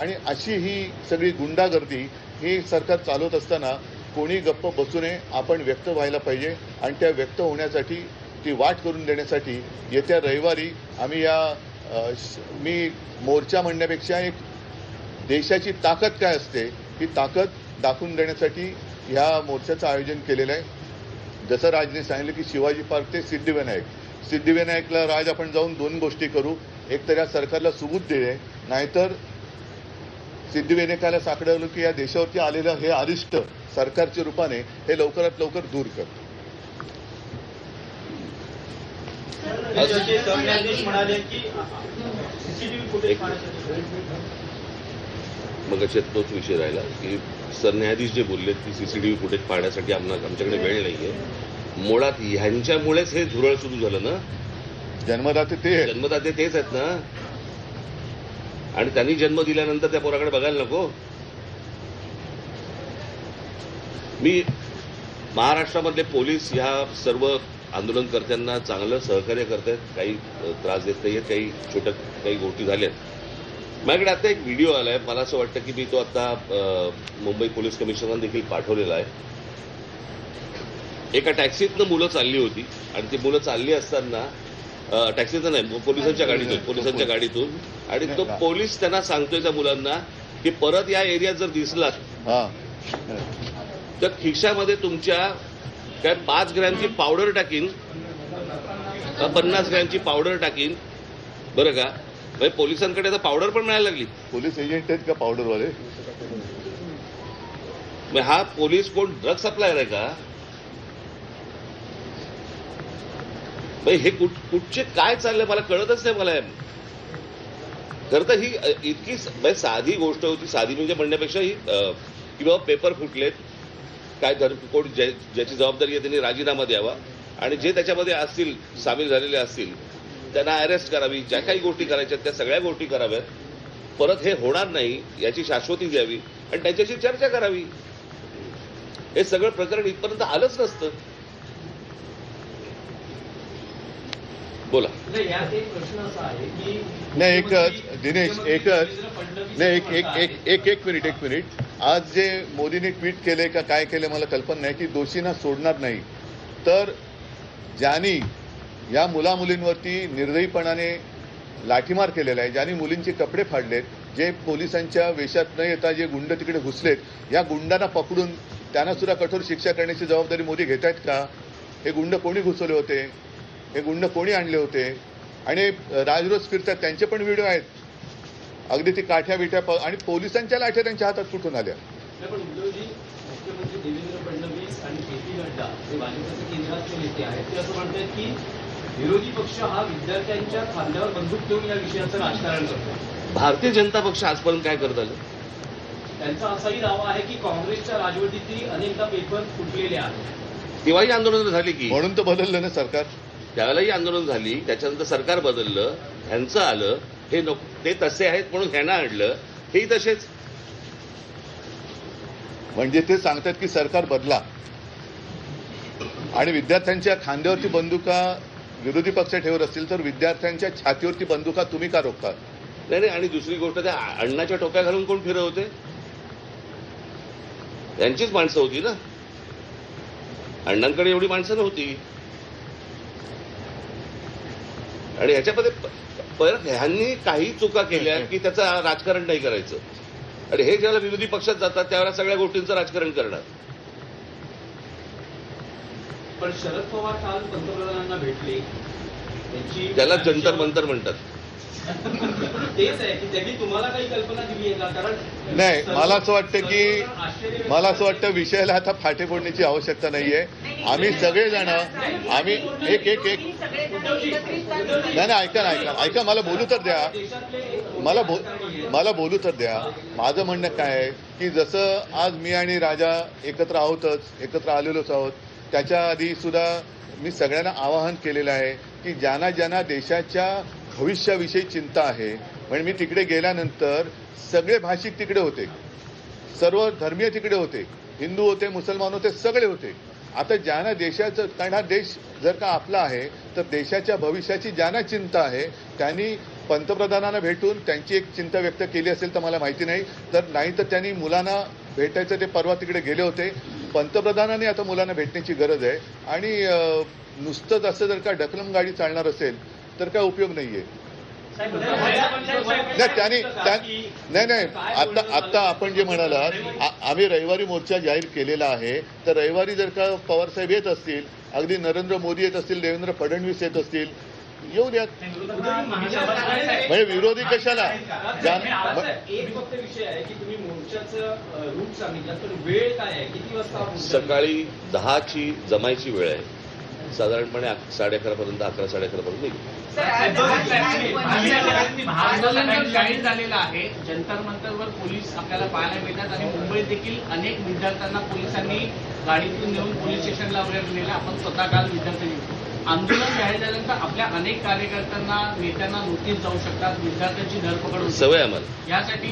आणि अशी ही सगळी गुंडागर्दी ही सरकार चालवत असताना कोणी गप्प बसू नये. आपण व्यक्त व्हायला पाहिजे आणि त्या व्यक्त होण्यासाठी ती वाट करून देण्यासाठी येत्या रविवारी आम्ही मी मोर्चा म्हणण्यापेक्षा एक देशाची ताकद काय असते ही ताकद दाखवून देण्यासाठी ह्या मोर्चाचं आयोजन केलेलं आहे. जसं राजने सांगितलं की शिवाजी पार्क ते सिद्धिविनायकला राज आपण जाऊन दोन गोष्टी करू. एक तर या सरकारला सुबूत देणे, नाहीतर सिद्धिविनायकाला साकडवलं की या देशावरती आलेलं हे अरिष्ट सरकारच्या रूपाने हे लवकरात लवकर दूर कर. मग तोच विषय राहिला की सरन्यायाधीश जे बोलले की सीसीटीव्ही फुटेज पाहण्यासाठी आमच्याकडे वेळ नाहीये. मुळात ह्यांच्यामुळेच हे झुरळ सुरू झालं ना. जन्मदाते तेच आहेत ना. आणि त्यांनी जन्म दिल्यानंतर त्या पोराकडे बघायला नको. मी महाराष्ट्रामधले पोलीस ह्या सर्व आंदोलनकर्त्यांना चांगलं सहकार्य करतायत. काही त्रास देत नाहीयेत. काही गोष्टी झाल्यात. माझ्याकडे आता एक व्हिडिओ आलाय. मला असं वाटतं की मी तो आता मुंबई पोलीस कमिशनरला देखील पाठवलेला आहे. एका टॅक्सीतनं मुलं चालली होती आणि ती मुलं चालली असताना टॅक्सीचं नाही, पोलिसांच्या गाडीतून आणि तो पोलीस त्यांना सांगतोय त्या मुलांना की परत या एरियात जर दिसलात तर खिशामध्ये तुमच्या काय 5 ग्रॅमची पावडर टाकीन, 50 ग्रॅमची पावडर टाकीन, बरं का. म्हणजे पोलिसांकडे आता पावडर पण मिळायला लागली. पोलीस एजंट आहेत का पावडरवाले? हा पोलीस कोण ड्रग सप्लायर आहे का? हे कुठचे काय चाललंय मला कळतच नाही. मला खरं तर ही इतकी साधी गोष्ट होती. साधी म्हणजे म्हणण्यापेक्षा ही की बाबा पेपर फुटलेत, काय कोण ज्याची जबाबदारी आहे त्यांनी राजीनामा द्यावा आणि जे त्याच्यामध्ये असतील सामील झालेले असतील त्यांना अरेस्ट करावी. ज्या काही गोष्टी करायच्या त्या सगळ्या गोष्टी कराव्यात. परत हे होणार नाही याची शाश्वती द्यावी आणि त्यांच्याशी चर्चा करावी. हे सगळं प्रकरण इथपर्यंत आलंच नसतं. बोला. नाही दिनेश एक मिनिट. आज जे मोदीने ट्विट केले का काय केले मला कल्पना नाही की दोषींना सोडणार नाही. तर ज्यांनी या मुलामुलींवरती निर्दयीपणाने लाठीमार केलेला आहे, ज्यांनी मुलींचे कपडे फाडलेत, जे पोलिसांच्या वेशात न येता जे गुंड तिकडे घुसलेत, या गुंडांना पकडून त्यांना सुद्धा कठोर शिक्षा करण्याची जबाबदारी मोदी घेत आहेत का? हे गुंड कोणी घुसवले होते? हे गुंड कोणी आणले होते? आणि राजरोज फिरतात त्यांचे पण व्हिडिओ आहेत. अगदी ती काठ्या बिठ्या आणि पोलिसांच्या लाठ्या त्यांच्या हातात कुठून आल्या? मुख्यमंत्री देवेंद्र फडणवीस आणि के.पी. नड्डा हे भाजपचे केंद्रातले नेते आहेत. ते असं म्हणतात की विरोधी पक्ष हा विद्यार्थ्यांच्या खांद्यावर बंदूक ठेवून या विषयाचं राजकारण करतो. भारतीय जनता पक्ष आजपर्यंत काय करत आलं? त्यांचा असाही दावा आहे की काँग्रेसच्या राजवटीतही अनेकदा पेपर फुटलेले आहेत. तेव्हाही आंदोलन झाली की. म्हणून तर बदललं ना सरकार. त्यावेळेलाही आंदोलन झाली. त्याच्यानंतर सरकार बदललं, ह्यांचं आलं. हे ते तसे आहेत म्हणून ह्यांना आणलं. हेही तसेच. म्हणजे ते सांगतात की सरकार बदला आणि विद्यार्थ्यांच्या खांद्यावरती बंदुका विरोधी पक्ष ठेवत असतील तर विद्यार्थ्यांच्या छातीवरती बंदुका तुम्ही का रोखता? नाही. आणि दुसरी गोष्ट त्या अण्णाच्या टोप्या घालून कोण फिरवते? त्यांचीच माणसं होती ना. अण्णांकडे एवढी माणसं नव्हती. आणि ह्याच्यामध्ये परत ह्यांनी काही चुका केल्या की त्याचं राजकारण नाही करायचं. आणि हे ज्यावेळेला विरोधी पक्षात जातात त्यावेळेला सगळ्या गोष्टींचं राजकारण करणार. पण शरद पवार काल पंतप्रधानांना भेटले. त्याला जंतर मंतर म्हणतात. तेच आहे की त्यांनी तुम्हाला काही कल्पना दिली आहे का? कारण नाही, मला असं वाटतं विषयाला आता फाटे फोडण्याची आवश्यकता नाहीये. आम्ही सगळेजण आम्ही एक नाही ऐका मला बोलू तर द्या. मला बोलू तर द्या. माझं म्हणणं काय आहे की जसं आज मी आणि राजा एकत्र एकत्र आलेलोच आहोत. त्याच्या आधी सुद्धा मी सगळ्यांना आवाहन केलेलं आहे की ज्यांना देशाच्या भविष्याविषयी चिंता आहे. म्हणजे मी तिकडे गेल्यानंतर सगळे भाषिक तिकडे होते, सर्व धर्मीय तिकडे होते, हिंदू होते, मुसलमान होते, सगळे होते. आता ज्यांना देशाचं, कारण हा देश जर का आपला आहे तर देशाच्या भविष्याची ज्यांना चिंता आहे त्यांनी पंतप्रधानांना भेटून त्यांची एक चिंता व्यक्त केली असेल तर मला माहिती नाही, नाही तर त्यांनी मुलांना भेटायचं, ते परवा तिकडे गेले होते. पंतप्रधानांनी आता मुलांना भेटण्याची गरज आहे. आणि नुसतंच असं जर का ढकलम गाडी चालणार असेल तर काय उपयोग नाहीये. नाही त्यांनी नाही आता आपण जे म्हणालात, आम्ही रविवारी मोर्चा जाहीर केलेला आहे. तर रविवारी जर का पवारसाहेब येत असतील, अगदी नरेंद्र मोदी येत असतील, देवेंद्र फडणवीस येत असतील, येऊ द्यात. म्हणजे विरोधी कशाला? एक फक्त विषय आहे की तुम्ही मोर्चाचं रूट सांगितलं, तर वेळ काय आहे, किती वाजता? सकाळी 10ची जमायची वेळ आहे. साधारणपणे 11:30 पर्यंत, 11, 11:30 पर्यंत निघू. आंदोलन जाहीर झालेलं आहे. जंतर मंतरवर पोलीस आपल्याला पाहायला मिळतात आणि मुंबईत देखील अनेक विद्यार्थ्यांना पोलिसांनी गाडीतून नेऊन पोलीस स्टेशनला वगैरे नेलं. आपण स्वतः काल विद्यार्थ्यांनी आंदोलन जाहीर झाल्यानंतर आपल्या अनेक कार्यकर्त्यांना, नेत्यांना नोटीस जाऊ शकतात, विद्यार्थ्यांची धरपकड होऊ शकते. सवय आम्हाला. यासाठी